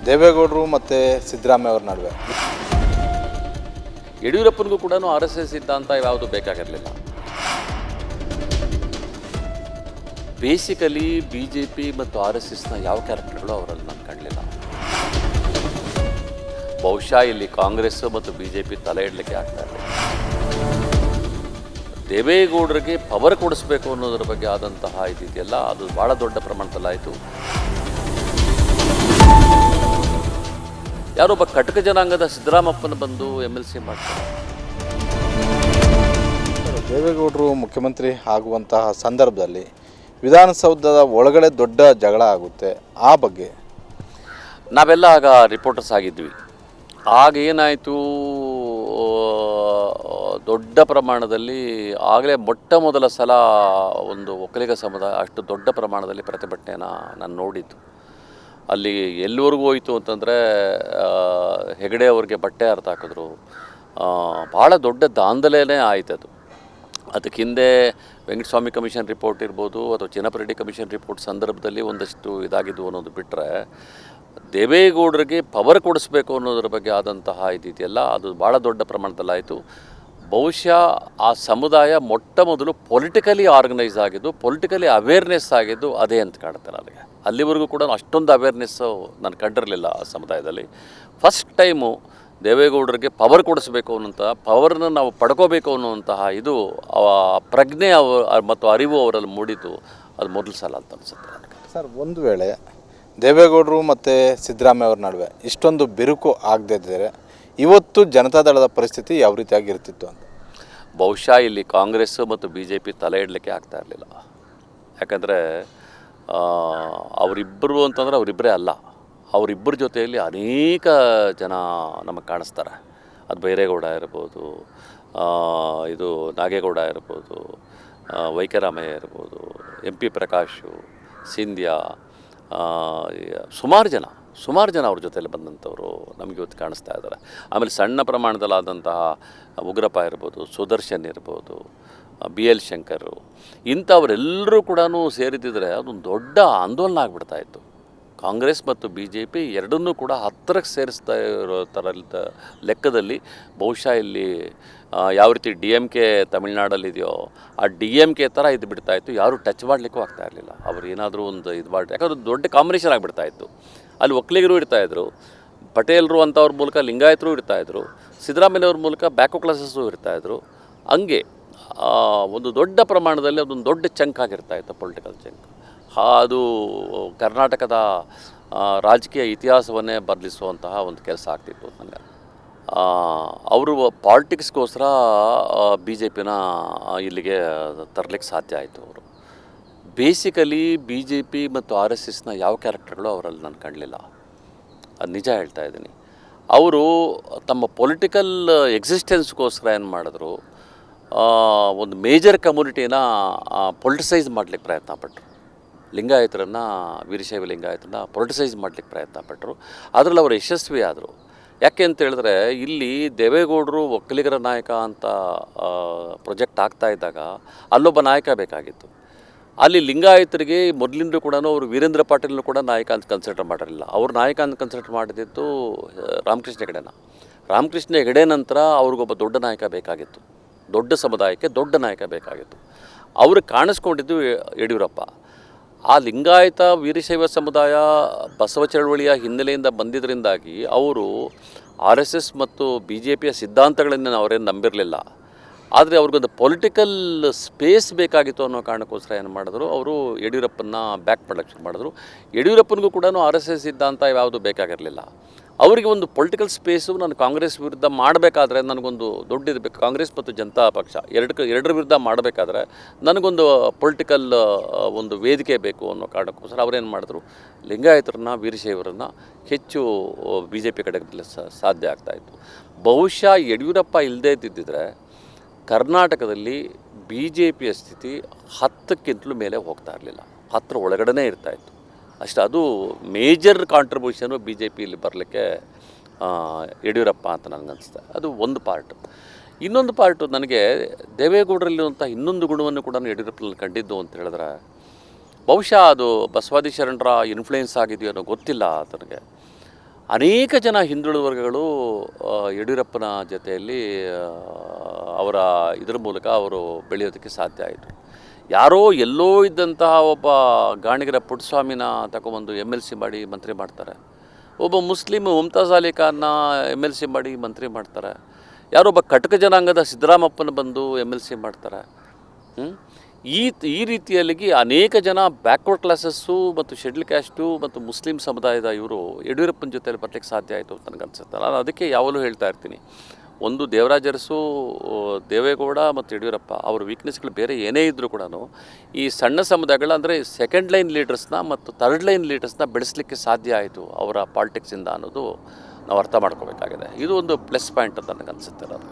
ದೇವೇಗೌಡರು ಮತ್ತು ಸಿದ್ದರಾಮಯ್ಯ ಅವ್ರ ನಡುವೆ ಯಡಿಯೂರಪ್ಪನಿಗೂ ಕೂಡ ಆರ್ ಎಸ್ ಎಸ್ ಸಿದ್ಧಾಂತ ಯಾವುದು ಬೇಕಾಗಿರಲಿಲ್ಲ. ಬೇಸಿಕಲಿ ಬಿ ಜೆ ಪಿ ಮತ್ತು ಆರ್ ಎಸ್ ಎಸ್ನ ಯಾವ ಕ್ಯಾರೆಕ್ಟರ್ಗಳು ಅವರಲ್ಲಿ ನಾನು ಕಾಣಲಿಲ್ಲ. ಬಹುಶಃ ಇಲ್ಲಿ ಕಾಂಗ್ರೆಸ್ ಮತ್ತು ಬಿ ಜೆ ಪಿ ತಲೆ ಇಡಲಿಕ್ಕೆ ಆಗ್ತಾ ಇಲ್ಲ. ದೇವೇಗೌಡರಿಗೆ ಪವರ್ ಕೊಡಿಸ್ಬೇಕು ಅನ್ನೋದ್ರ ಬಗ್ಗೆ ಆದಂತಹ ಇದೆಯಲ್ಲ, ಅದು ಭಾಳ ದೊಡ್ಡ ಪ್ರಮಾಣದಲ್ಲಾಯಿತು. ಯಾರೊಬ್ಬ ಕಟಕ ಜನಾಂಗದ ಸಿದ್ದರಾಮಪ್ಪನ ಬಂದು MLC ಮಾಡ್ತಾರೆ. ದೇವೇಗೌಡರು ಮುಖ್ಯಮಂತ್ರಿ ಆಗುವಂತಹ ಸಂದರ್ಭದಲ್ಲಿ ವಿಧಾನಸೌಧದ ಒಳಗಡೆ ದೊಡ್ಡ ಜಗಳ ಆಗುತ್ತೆ. ಆ ಬಗ್ಗೆ ನಾವೆಲ್ಲ ಆಗ ರಿಪೋರ್ಟರ್ಸ್ ಆಗಿದ್ವಿ. ಆಗ ಏನಾಯಿತು, ದೊಡ್ಡ ಪ್ರಮಾಣದಲ್ಲಿ ಆಗಲೇ ಮೊಟ್ಟ ಮೊದಲ ಸಲ ಒಂದು ಒಕ್ಕಲಿಗ ಸಮುದಾಯ ಅಷ್ಟು ದೊಡ್ಡ ಪ್ರಮಾಣದಲ್ಲಿ ಪ್ರತಿಭಟನೆಯನ್ನು ನಾನು ನೋಡಿದ್ದು. ಅಲ್ಲಿ ಎಲ್ಲಿವರೆಗೂ ಹೋಯಿತು ಅಂತಂದರೆ ಹೆಗಡೆ ಅವ್ರಿಗೆ ಬಟ್ಟೆ ಅರ್ಥ ಹಾಕಿದ್ರು. ಭಾಳ ದೊಡ್ಡ ದಾಂಧಲೆನೇ ಆಯ್ತದು. ಅದಕ್ಕೆ ಹಿಂದೆ ವೆಂಕಟಸ್ವಾಮಿ ಕಮಿಷನ್ ರಿಪೋರ್ಟ್ ಇರ್ಬೋದು ಅಥವಾ ಚಿನ್ನಪ್ಪರೆಡ್ಡಿ ಕಮಿಷನ್ ರಿಪೋರ್ಟ್ ಸಂದರ್ಭದಲ್ಲಿ ಒಂದಷ್ಟು ಇದಾಗಿದ್ದು ಅನ್ನೋದು ಬಿಟ್ಟರೆ, ದೇವೇಗೌಡರಿಗೆ ಪವರ್ ಕೊಡಿಸ್ಬೇಕು ಅನ್ನೋದ್ರ ಬಗ್ಗೆ ಆದಂತಹ ಇದೆಯಲ್ಲ, ಅದು ಭಾಳ ದೊಡ್ಡ ಪ್ರಮಾಣದಲ್ಲಾಯಿತು. ಬಹುಶಃ ಆ ಸಮುದಾಯ ಮೊಟ್ಟ ಮೊದಲು ಪೊಲಿಟಿಕಲಿ ಆರ್ಗನೈಸ್ ಆಗಿದ್ದು, ಪೊಲಿಟಿಕಲಿ ಅವೇರ್ನೆಸ್ ಆಗಿದ್ದು ಅದೇ ಅಂತ ಕಾಣುತ್ತೆ ನನಗೆ. ಅಲ್ಲಿವರೆಗೂ ಕೂಡ ಅಷ್ಟೊಂದು ಅವೇರ್ನೆಸ್ಸು ನಾನು ಕಂಡಿರಲಿಲ್ಲ ಆ ಸಮುದಾಯದಲ್ಲಿ. ಫಸ್ಟ್ ಟೈಮು ದೇವೇಗೌಡರಿಗೆ ಪವರ್ ಕೊಡಿಸ್ಬೇಕು ಅನ್ನೋಂಥ, ಪವರ್ನ ನಾವು ಪಡ್ಕೋಬೇಕು ಅನ್ನುವಂತಹ ಇದು ಪ್ರಜ್ಞೆ ಮತ್ತು ಅರಿವು ಅವರಲ್ಲಿ ಮೂಡಿದ್ದು ಅದು ಮೊದಲು ಸಲ ಅಂತ ಅನಿಸುತ್ತೆ ನನಗೆ. ಸರ್, ಒಂದು ವೇಳೆ ದೇವೇಗೌಡರು ಮತ್ತು ಸಿದ್ದರಾಮಯ್ಯ ಅವ್ರ ನಡುವೆ ಇಷ್ಟೊಂದು ಬಿರುಕು ಆಗದಿದ್ದರೆ ಇವತ್ತು ಜನತಾದಳದ ಪರಿಸ್ಥಿತಿ ಯಾವ ರೀತಿಯಾಗಿರ್ತಿತ್ತು ಅಂತ? ಬಹುಶಃ ಇಲ್ಲಿ ಕಾಂಗ್ರೆಸ್ ಮತ್ತು ಬಿ ಜೆ ಪಿ ತಲೆ ಇಡಲಿಕ್ಕೆ ಆಗ್ತಾ ಇರಲಿಲ್ಲ. ಯಾಕಂದರೆ ಅವರಿಬ್ಬರು ಅಂತಂದರೆ ಅವರಿಬ್ಬರೇ ಅಲ್ಲ, ಅವರಿಬ್ಬರ ಜೊತೆಯಲ್ಲಿ ಅನೇಕ ಜನ ನಮಗೆ ಕಾಣಿಸ್ತಾರೆ. ಅದು ಬೈರೇಗೌಡ ಇರ್ಬೋದು, ಇದು ನಾಗೇಗೌಡ ಇರ್ಬೋದು, ವೈಕರಾಮಯ್ಯ ಇರ್ಬೋದು, MP ಪ್ರಕಾಶು, ಸಿಂಧ್ಯಾ, ಸುಮಾರು ಜನ ಅವ್ರ ಜೊತೆಯಲ್ಲಿ ಬಂದಂಥವರು ನಮಗೆ ಇವತ್ತು ಕಾಣಿಸ್ತಾ ಇದ್ದಾರೆ. ಆಮೇಲೆ ಸಣ್ಣ ಪ್ರಮಾಣದಲ್ಲಾದಂತಹ ಉಗ್ರಪ್ಪ ಇರ್ಬೋದು, ಸುದರ್ಶನ್ ಇರ್ಬೋದು, BL ಶಂಕರ್, ಇಂಥವರೆಲ್ಲರೂ ಕೂಡ ಸೇರಿದ್ದಿದ್ರೆ ಅದೊಂದು ದೊಡ್ಡ ಆಂದೋಲನ ಆಗಿಬಿಡ್ತಾಯಿತ್ತು. ಕಾಂಗ್ರೆಸ್ ಮತ್ತು ಬಿ ಜೆ ಪಿ ಎರಡನ್ನೂ ಕೂಡ ಹತ್ತಿರಕ್ಕೆ ಸೇರಿಸ್ತಾ ಇರೋ ಥರ ಲೆಕ್ಕದಲ್ಲಿ ಬಹುಶಃ ಇಲ್ಲಿ ಯಾವ ರೀತಿ DMK ತಮಿಳ್ನಾಡಲ್ಲಿದೆಯೋ ಆ DMK ಥರ ಇದು ಬಿಡ್ತಾಯಿತ್ತು. ಯಾರೂ ಟಚ್ ಮಾಡಲಿಕ್ಕೂ ಆಗ್ತಾ ಇರಲಿಲ್ಲ. ಅವರು ಏನಾದರೂ ಒಂದು ಇದು ಮಾಡಿ, ಯಾಕಂದ್ರೆ ದೊಡ್ಡ ಕಾಂಬಿನೇಷನ್ ಆಗಿಬಿಡ್ತಾಯಿತ್ತು. ಅಲ್ಲಿ ಒಕ್ಕಲಿಗರು ಇರ್ತಾಯಿದ್ರು, ಪಟೇಲರು ಅಂಥವ್ರ ಮೂಲಕ ಲಿಂಗಾಯತರು ಇರ್ತಾಯಿದ್ರು, ಸಿದ್ದರಾಮಯ್ಯವ್ರ ಮೂಲಕ ಬ್ಯಾಕೋ ಕ್ಲಾಸಸ್ಸು ಇರ್ತಾಯಿದ್ರು. ಹಂಗೆ ಒಂದು ದೊಡ್ಡ ಪ್ರಮಾಣದಲ್ಲಿ ಅದೊಂದು ದೊಡ್ಡ ಚಂಕ್ ಆಗಿರ್ತಾಯಿತ್ತು, ಪೊಲಿಟಿಕಲ್ ಚಂಕ್. ಅದು ಕರ್ನಾಟಕದ ರಾಜಕೀಯ ಇತಿಹಾಸವನ್ನೇ ಬದಲಿಸುವಂತಹ ಒಂದು ಕೆಲಸ ಆಗ್ತಿತ್ತು ನನಗೆ. ಅವರು ಪಾಲಿಟಿಕ್ಸ್ಗೋಸ್ಕರ ಬಿ ಜೆ ಪಿನ ಇಲ್ಲಿಗೆ ತರಲಿಕ್ಕೆ ಸಾಧ್ಯ ಆಯಿತು. ಅವರು ಬೇಸಿಕಲಿ ಬಿ ಜೆ ಪಿ ಮತ್ತು ಆರ್ ಎಸ್ ಎಸ್ನ ಯಾವ ಕ್ಯಾರೆಕ್ಟರ್ಗಳು ಅವರಲ್ಲಿ ನಾನು ಕಾಣಲಿಲ್ಲ. ಅದು ನಿಜ ಹೇಳ್ತಾ ಇದ್ದೀನಿ. ಅವರು ತಮ್ಮ ಪೊಲಿಟಿಕಲ್ ಎಕ್ಸಿಸ್ಟೆನ್ಸ್ಗೋಸ್ಕರ ಏನು ಮಾಡಿದ್ರು, ಒಂದು ಮೇಜರ್ ಕಮ್ಯುನಿಟಿನ ಪೊಲಿಟಿಸೈಸ್ ಮಾಡಲಿಕ್ಕೆ ಪ್ರಯತ್ನ ಪಟ್ಟರು. ಲಿಂಗಾಯತರನ್ನು, ವೀರಶೈವ ಲಿಂಗಾಯತರನ್ನ ಪೊಲಿಟಿಸೈಸ್ ಮಾಡಲಿಕ್ಕೆ ಪ್ರಯತ್ನ ಪಟ್ಟರು. ಅದರಲ್ಲಿ ಅವರು ಯಶಸ್ವಿ ಆದರು. ಯಾಕೆ ಅಂತ ಹೇಳಿದ್ರೆ, ಇಲ್ಲಿ ದೇವೇಗೌಡರು ಒಕ್ಕಲಿಗರ ನಾಯಕ ಅಂತ ಪ್ರೊಜೆಕ್ಟ್ ಆಗ್ತಾ ಇದ್ದಾಗ ಅಲ್ಲೊಬ್ಬ ನಾಯಕ ಬೇಕಾಗಿತ್ತು. ಅಲ್ಲಿ ಲಿಂಗಾಯತರಿಗೆ ಮೊದಲಿಂದ ಕೂಡ ಅವರು ವೀರೇಂದ್ರ ಪಾಟೀಲ್ನು ಕೂಡ ನಾಯಕ ಅಂತ ಕನ್ಸಿಡರ್ ಮಾಡಿರಲಿಲ್ಲ. ಅವ್ರು ನಾಯಕ ಅಂತ ಕನ್ಸಿಡರ್ ಮಾಡಿದ್ದು ರಾಮಕೃಷ್ಣ ಹೆಗಡೆನ. ರಾಮಕೃಷ್ಣ ಹೆಗಡೆ ನಂತರ ಅವ್ರಿಗೊಬ್ಬ ದೊಡ್ಡ ನಾಯಕ ಬೇಕಾಗಿತ್ತು. ದೊಡ್ಡ ಸಮುದಾಯಕ್ಕೆ ದೊಡ್ಡ ನಾಯಕ ಬೇಕಾಗಿತ್ತು. ಅವರು ಕಾಣಿಸ್ಕೊಂಡಿದ್ದು ಯಡಿಯೂರಪ್ಪ. ಆ ಲಿಂಗಾಯತ ವೀರಶೈವ ಸಮುದಾಯ ಬಸವ ಚಳವಳಿಯ ಹಿನ್ನೆಲೆಯಿಂದ ಬಂದಿದ್ದರಿಂದಾಗಿ ಅವರು RSS ಮತ್ತು BJPಯ ಸಿದ್ಧಾಂತಗಳನ್ನು ಅವರೇನು ನಂಬಿರಲಿಲ್ಲ. ಆದರೆ ಅವ್ರಿಗೊಂದು ಪೊಲಿಟಿಕಲ್ ಸ್ಪೇಸ್ ಬೇಕಾಗಿತ್ತು ಅನ್ನೋ ಕಾರಣಕ್ಕೋಸ್ಕರ ಏನು ಮಾಡಿದ್ರು, ಅವರು ಯಡಿಯೂರಪ್ಪನ ಬ್ಯಾಕ್ ಮಾಡಕ್ಕೆ ಶುರು ಮಾಡಿದ್ರು. ಯಡಿಯೂರಪ್ಪನಿಗೂ ಕೂಡ RSS ಸಿದ್ಧಾಂತ ಯಾವುದು ಬೇಕಾಗಿರಲಿಲ್ಲ. ಅವರಿಗೆ ಒಂದು ಪೊಲಿಟಿಕಲ್ ಸ್ಪೇಸು, ನಾನು ಕಾಂಗ್ರೆಸ್ ವಿರುದ್ಧ ಮಾಡಬೇಕಾದ್ರೆ ನನಗೊಂದು ದೊಡ್ಡದು ಬೇಕು. ಕಾಂಗ್ರೆಸ್ ಮತ್ತು ಜನತಾ ಪಕ್ಷ ಎರಡರ ವಿರುದ್ಧ ಮಾಡಬೇಕಾದ್ರೆ ನನಗೊಂದು ಪೊಲಿಟಿಕಲ್ ಒಂದು ವೇದಿಕೆ ಬೇಕು ಅನ್ನೋ ಕಾರಣಕ್ಕೋಸ್ಕರ ಅವರೇನು ಮಾಡಿದ್ರು, ಲಿಂಗಾಯತರನ್ನ, ವೀರಶೈವರನ್ನು ಹೆಚ್ಚು BJP ಕಡೆಗೆ ಸಾಧ್ಯ ಆಗ್ತಾಯಿತ್ತು. ಬಹುಶಃ ಯಡಿಯೂರಪ್ಪ ಇಲ್ಲದೇ ಇದ್ದಿದ್ದರೆ ಕರ್ನಾಟಕದಲ್ಲಿ BJPಯ ಸ್ಥಿತಿ 10ಕ್ಕಿಂತಲೂ ಮೇಲೆ ಹೋಗ್ತಾ ಇರಲಿಲ್ಲ, 10 ಒಳಗಡೆ ಇರ್ತಾಯಿತ್ತು ಅಷ್ಟು. ಅದು ಮೇಜರ್ ಕಾಂಟ್ರಿಬ್ಯೂಷನು BJPಯಲ್ಲಿ ಬರಲಿಕ್ಕೆ ಯಡಿಯೂರಪ್ಪ ಅಂತ ನನಗನ್ನಿಸ್ತಾ. ಅದು ಒಂದು ಪಾರ್ಟು. ಇನ್ನೊಂದು ಪಾರ್ಟು, ನನಗೆ ದೇವೇಗೌಡರಲ್ಲಿರುವಂಥ ಇನ್ನೊಂದು ಗುಣವನ್ನು ಕೂಡ ಯಡಿಯೂರಪ್ಪನಲ್ಲಿ ಕಂಡಿದ್ದು ಅಂತ ಹೇಳಿದ್ರೆ, ಬಹುಶಃ ಅದು ಬಸವಾದಿ ಶರಣರ ಇನ್ಫ್ಲೂಯೆನ್ಸ್ ಆಗಿದೆಯೋ ಅನ್ನೋ ಗೊತ್ತಿಲ್ಲ ನನಗೆ. ಅನೇಕ ಜನ ಹಿಂದುಳಿದ ವರ್ಗಗಳು ಯಡಿಯೂರಪ್ಪನ ಜೊತೆಯಲ್ಲಿ ಅವರ ಇದರ ಮೂಲಕ ಅವರು ಬೆಳೆಯೋದಕ್ಕೆ ಸಾಧ್ಯ ಆಯಿತು. ಯಾರೋ ಎಲ್ಲೋ ಇದ್ದಂತಹ ಒಬ್ಬ ಗಾಣಿಗರ ಪುಟ್ಟಸ್ವಾಮಿನ ತಗೊಂಬಂದು MLC ಮಾಡಿ ಮಂತ್ರಿ ಮಾಡ್ತಾರೆ. ಒಬ್ಬ ಮುಸ್ಲಿಮ್ ಮುಮ್ತಾಜ್ ಅಲಿ ಖಾನ್ನ MLC ಮಾಡಿ ಮಂತ್ರಿ ಮಾಡ್ತಾರೆ. ಯಾರೊಬ್ಬ ಕಟಕ ಜನಾಂಗದ ಸಿದ್ದರಾಮಪ್ಪನ ಬಂದು MLC ಮಾಡ್ತಾರೆ. ಈ ರೀತಿಯಲ್ಲಿ ಅನೇಕ ಜನ ಬ್ಯಾಕ್ವರ್ಡ್ ಕ್ಲಾಸಸ್ಸು ಮತ್ತು ಶೆಡ್ಯೂಲ್ ಕ್ಯಾಸ್ಟು ಮತ್ತು ಮುಸ್ಲಿಂ ಸಮುದಾಯದ ಇವರು ಯಡಿಯೂರಪ್ಪನ ಜೊತೆಯಲ್ಲಿ ಬರಲಿಕ್ಕೆ ಸಾಧ್ಯ ಆಯಿತು ಅಂತ ನನಗನ್ಸುತ್ತೆ. ನಾನು ಅದಕ್ಕೆ ಯಾವಾಗಲೂ ಹೇಳ್ತಾ ಇರ್ತೀನಿ, ಒಂದು ದೇವರಾಜ ಅರಸು, ದೇವೇಗೌಡ ಮತ್ತು ಯಡಿಯೂರಪ್ಪ ಅವ್ರ ವೀಕ್ನೆಸ್ಗಳು ಬೇರೆ ಏನೇ ಇದ್ದರೂ ಕೂಡ ಈ ಸಣ್ಣ ಸಮುದಾಯಗಳ ಅಂದರೆ ಸೆಕೆಂಡ್ ಲೈನ್ ಲೀಡರ್ಸ್ನ ಮತ್ತು ಥರ್ಡ್ ಲೈನ್ ಲೀಡರ್ಸ್ನ ಬೆಳೆಸಲಿಕ್ಕೆ ಸಾಧ್ಯ ಆಯಿತು ಅವರ ಪಾಲಿಟಿಕ್ಸಿಂದ ಅನ್ನೋದು ನಾವು ಅರ್ಥ ಮಾಡ್ಕೋಬೇಕಾಗಿದೆ. ಇದು ಒಂದು ಪ್ಲಸ್ ಪಾಯಿಂಟ್ ಅಂತ ನನಗನ್ಸುತ್ತೆ.